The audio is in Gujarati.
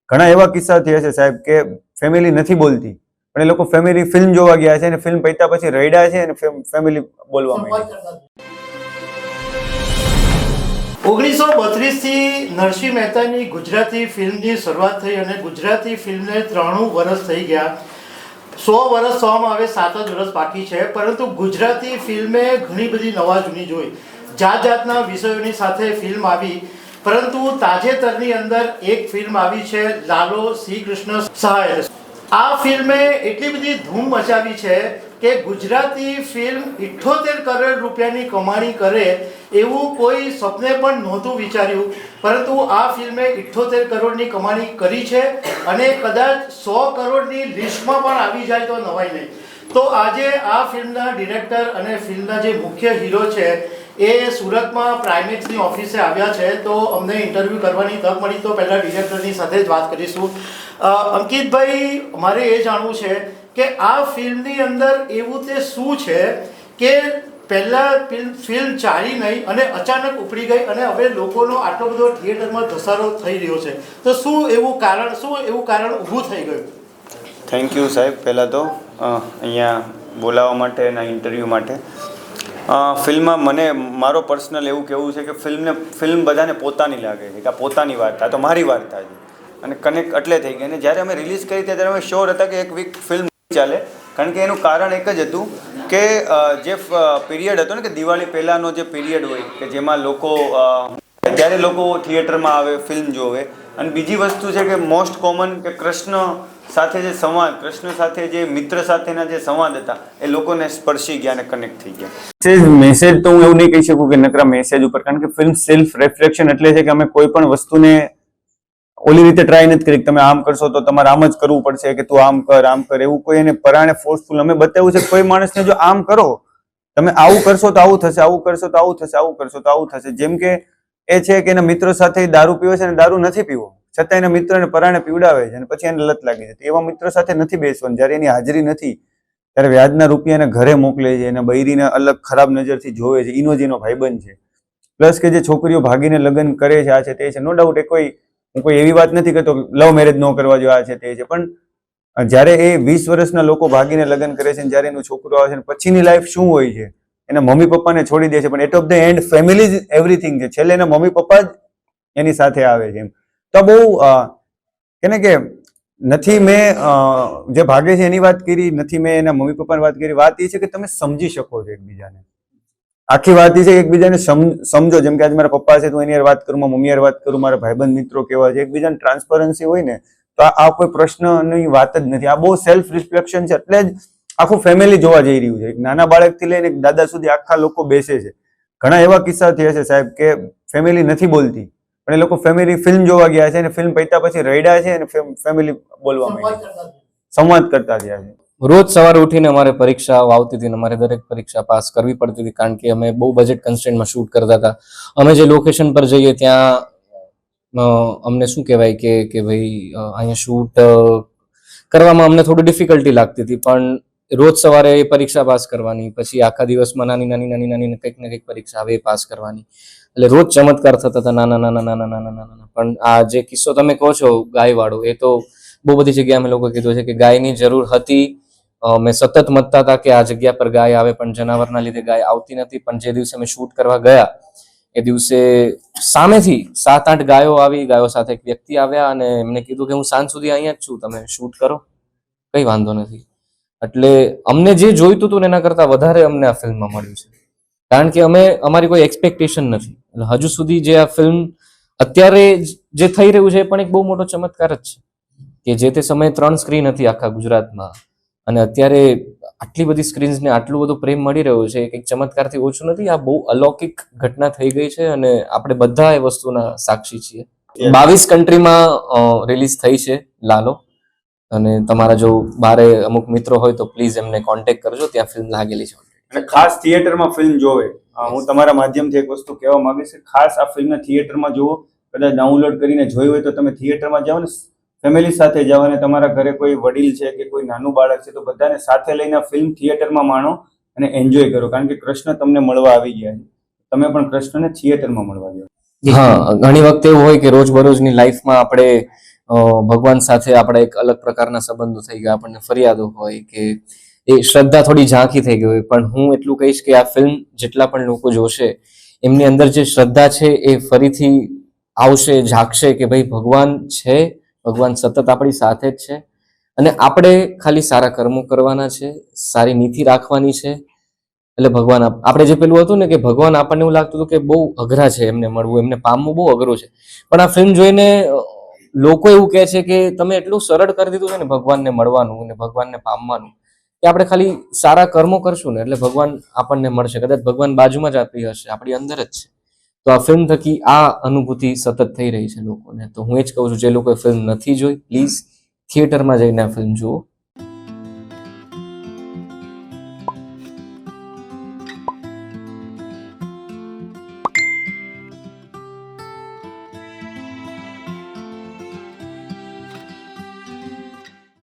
ઘણા એવા કિસ્સા થયા છે સાહેબ કે ફેમિલી નથી બોલતી પણ એ લોકો ફેમિલી ફિલ્મ જોવા ગયા છે અને ફિલ્મ પત્યા પછી રડ્યા છે અને ફેમિલી બોલવા માંડી. 1932 થી નરસિંહ મહેતાની ગુજરાતી ફિલ્મની શરૂઆત થઈ અને ગુજરાતી ફિલ્મને 93 વર્ષ થઈ ગયા. 100 વર્ષ થવામાં આવે 7 જ વર્ષ બાકી છે, પરંતુ ગુજરાતી ફિલ્મે ઘણી બધી નવા જૂની જોઈ, જાત જાતના વિષયોની સાથે ફિલ્મ આવી. પરંતુ તાજેતરની અંદર એક ફિલ્મ આવી છે લાલો શ્રી કૃષ્ણ સહાય. આ ફિલ્મે એટલી બધી ધૂમ મચાવી છે કે ગુજરાતી ફિલ્મ 78 કરોડ રૂપિયાની કમાણી કરે એવું કોઈ સપને પણ નહોતું વિચાર્યું, પરંતુ આ ફિલ્મે 78 કરોડની કમાણી કરી છે અને કદાચ 100 કરોડની લિસ્ટમાં પણ આવી જાય તો નવાઈ નહીં. તો આજે આ ફિલ્મના ડિરેક્ટર અને ફિલ્મના જે મુખ્ય હીરો છે એ સુરતમાં પ્રાઇમેક્સની ઓફિસે આવ્યા છે, તો અમને ઇન્ટરવ્યૂ કરવાની તક મળી. તો પહેલાં ડિરેક્ટરની સાથે જ વાત કરીશું. અંકિતભાઈ, મારે એ જાણવું છે કે આ ફિલ્મની અંદર એવું તે શું છે કે પહેલાં ફિલ્મ ચાલી નહીં અને અચાનક ઉપડી ગઈ અને હવે લોકોનો આટલો બધો થિયેટરમાં ધસારો થઈ રહ્યો છે, તો શું એવું કારણ ઊભું થઈ ગયું? થેન્ક યુ સાહેબ. પહેલાં તો અહીંયા બોલાવવા માટે અને ઇન્ટરવ્યૂ માટે. ફિલ્મમાં મને મારો પર્સનલ એવું કહેવું છે કે ફિલ્મ બધાને પોતાની લાગે છે કે આ પોતાની વાર્તા, તો મારી વાર્તા છે અને કનેક્ટ એટલે થઈ ગઈ. અને જ્યારે અમે રિલીઝ કરી ત્યારે અમે શ્યોર હતા કે એક વીક ફિલ્મ ચાલે, કારણ કે એનું કારણ એક જ હતું કે જે પીરિયડ હતો ને કે દિવાળી પહેલાંનો જે પીરિયડ હોય કે જેમાં ત્યારે લોકો થિયેટરમાં આવે, ફિલ્મ જોવે. અને બીજી વસ્તુ છે કે મોસ્ટ કોમન કે કૃષ્ણ સાથે જે સંવાદ, કૃષ્ણ સાથે જે મિત્ર સાથેના જે સંવાદ હતા એ લોકોને સ્પર્શી ગયા અને કનેક્ટ થઈ ગયા. મેસેજ તો હું એવું નહીં કહી શકું કે નકરા મેસેજ ઉપર, કારણ કે ફિલ્મ સેલ્ફ રિફ્લેક્શન એટલે છે કે અમે કોઈ પણ વસ્તુને ઓલી રીતે ટ્રાય નથી કરી કે તમે આમ કરશો તો તમારે આમ જ કરવું પડશે કે તું આમ કર એવું કોઈ એને પરાણે ફોર્સફુલ અમે બતાવ્યું છે. કોઈ માણસને જો આમ કરો, તમે આવું કરશો તો આવું થશે, આવું કરશો તો આવું થશે, આવું કરશો તો આવું થશે. જેમ કે એ છે કે એના મિત્રો સાથે દારૂ પીવે છે અને દારૂ નથી પીવો, છતાં એના મિત્રને પરાણે પીવડાવે છે અને પછી એને લત લાગી છે. એવા મિત્રો સાથે નથી બેસવાનું. જ્યારે એની હાજરી નથી ત્યારે વ્યાજના રૂપિયા એને ઘરે મોકલે છે, એને બૈરીને અલગ ખરાબ નજરથી જોવે છે. એનો જ એનો ભાઈબંધ છે. પ્લસ કે જે છોકરીઓ ભાગીને લગ્ન કરે છે, આ છે તે છે, નો ડાઉટ એ હું કોઈ એવી વાત નથી કરતો લવ મેરેજ ન કરવા જો આ છે તે છે, પણ જ્યારે એ 20 વર્ષના લોકો ભાગીને લગ્ન કરે છે, જ્યારે એનું છોકરો આવે છે પછીની લાઈફ શું હોય છે, એના મમ્મી પપ્પાને છોડી દે છે, પણ at of the end family જ એવરીથિંગ છે. છેલ્લે એના મમ્મી પપ્પા જ એની સાથે આવે છે. એમ તો બહુ કેને કે નથી મેં જે ભાગે છે એની વાત કરી, નથી મેં એના મમ્મી પપ્પાની વાત કરી. વાત એ છે કે તમે સમજી શકો છો એકબીજાને. આખી વાત એ છે કે એકબીજાને સમજો. જેમ કે આજે મારા પપ્પા છે તો એની યાર વાત કરું, મારા મમ્મી યાર વાત કરું, મારા ભાઈબંધ મિત્રો કેવા છે, એકબીજાને ટ્રાન્સપરન્સી હોય ને તો આ કોઈ પ્રશ્નની વાત જ નથી. આ બહુ સેલ્ફ રિફ્લેક્શન છે. એટલે જ આખું ફેમિલી જોવા જઈ રહ્યું છે. એક નાના બાળકથી લઈને એક દાદા સુધી આખા લોકો બેસે છે. ઘણા એવા કિસ્સા થયા છે સાહેબ કે ફેમિલી નથી બોલતી પણ એ લોકો ફેમિલી ફિલ્મ જોવા ગયા છે અને ફિલ્મ પત્યા પછી રડ્યા છે અને ફેમિલી બોલવા માંડી, સંવાદ કરતા થયા છે. રોજ સવારે ઉઠીને અમારે પરીક્ષાઓ આવતી હતી અને અમારે દરેક પરીક્ષા પાસ કરવી પડતી હતી, કારણ કે અમે બહુ બજેટ કન્સ્ટ્રેન્ટમાં શૂટ કરતા હતા. અમે જે લોકેશન પર જઈએ ત્યાં અમને શું કહેવાય કે ભાઈ અહીંયા શૂટ કરવામાં અમને થોડી ડિફિકલ્ટી લાગતી હતી, પણ રોજ સવારે એ પરીક્ષા પાસ કરવાની, પછી આખા દિવસમાં નાની કંઈક ને કંઈક પરીક્ષા આવે એ પાસ કરવાની. એટલે રોજ ચમત્કાર થતા હતા, નાના. પણ આ જે કિસ્સો તમે કહો છો ગાય વાળો, એ તો બહુ બધી જગ્યાએ અમે લોકો કીધું છે કે ગાયની જરૂર હતી. મેં સતત મતતા હતા કે આ જગ્યા પર ગાય આવે, પણ જનાવરના લીધે ગાય આવતી નથી. પણ જે દિવસે અમે શૂટ કરવા ગયા એ દિવસે સામેથી 7-8 ગાયો આવી. ગાયો સાથે એક વ્યક્તિ આવ્યા અને એમને કીધું કે હું સાંજ સુધી અહીંયા જ છું, તમે શૂટ કરો, કઈ વાંધો નથી. એટલે અમને જે જોઈતું હતું એના કરતા વધારે અમને આ ફિલ્મમાં મળ્યું છે, કારણ કે અમારી કોઈ એક્સપેક્ટેશન નથી. એટલે હજુ સુધી જે આ ફિલ્મ અત્યારે જે થઈ રહ્યું છે એ પણ એક બહુ મોટો ચમત્કાર જ છે કે જે તે સમયે 3 સ્ક્રીન હતી આખા ગુજરાતમાં અને અત્યારે આટલી બધી સ્ક્રીન્સને આટલું બધું પ્રેમ મળી રહ્યો છે. એક ચમત્કારથી ઓછું નથી. આ બહુ અલૌકિક ઘટના થઈ ગઈ છે અને આપણે બધા એ વસ્તુના સાક્ષી છીએ. 22 કન્ટ્રીમાં રિલીઝ થઈ છે લાલો, અને તમારા જો બારે અમુક મિત્રો હોય તો પ્લીઝ એમને કોન્ટેક્ટ કરજો, ત્યાં ફિલ્મ લાગેલી છે. અને ખાસ થિયેટરમાં ફિલ્મ જોવે. હું તમારા માધ્યમથી એક વસ્તુ કહેવા માંગીશ કે ખાસ આ ફિલ્મને થિયેટરમાં જુઓ. કદાચ ડાઉનલોડ કરીને જોઈ હોય તો તમે થિયેટરમાં જાઓ ને, ફેમિલી સાથે જાઓ, અને તમારા ઘરે કોઈ વડીલ છે કે કોઈ નાનું બાળક છે તો બધાને સાથે લઈને ફિલ્મ થિયેટરમાં માણો અને એન્જોય કરો, કારણ કે કૃષ્ણ તમને મળવા આવી ગયા છે. તમે પણ કૃષ્ણને થિયેટરમાં મળવા જાઓ. હા, ઘણી વખત એવું હોય કે રોજબરોજની લાઈફમાં આપણે ભગવાન સાથે આપણે એક અલગ પ્રકારના સંબંધો થઈ ગયા, આપણને ફરિયાદો હોય કે એ શ્રદ્ધા થોડી ઝાંખી થઈ ગઈ હોય. પણ હું એટલું કહીશ કે આ ફિલ્મ જેટલા પણ લોકો જોશે એમની અંદર જે શ્રદ્ધા છે એ ફરીથી આવશે, જાગશે કે ભાઈ ભગવાન છે, ભગવાન સતત આપણી સાથે જ છે અને આપણે ખાલી સારા કર્મો કરવાના છે, સારી નીતિ રાખવાની છે. એટલે ભગવાન આપણે જે પેલું હતું ને કે ભગવાન આપણને એવું લાગતું હતું કે બહુ અઘરા છે એમને મળવું, એમને પામવું બહુ અઘરું છે, પણ આ ફિલ્મ જોઈને લોકો એવું કહે છે કે તમે એટલું સરળ કરી દીધું છે ને ભગવાનને મળવાનું અને ભગવાનને પામવાનું, કે આપણે ખાલી સારા કર્મો કરશું ને એટલે ભગવાન આપણને મળશે. કદાચ ભગવાન બાજુમાં જ આપણી હશે, આપણી અંદર જ છે. તો આ ફિલ્મ થકી આ અનુભૂતિ સતત થઈ રહી છે લોકોને. તો હું એ જ કહું છું, જે લોકોએ ફિલ્મ નથી જોઈ પ્લીઝ થિયેટરમાં જઈને આ ફિલ્મ જુઓ.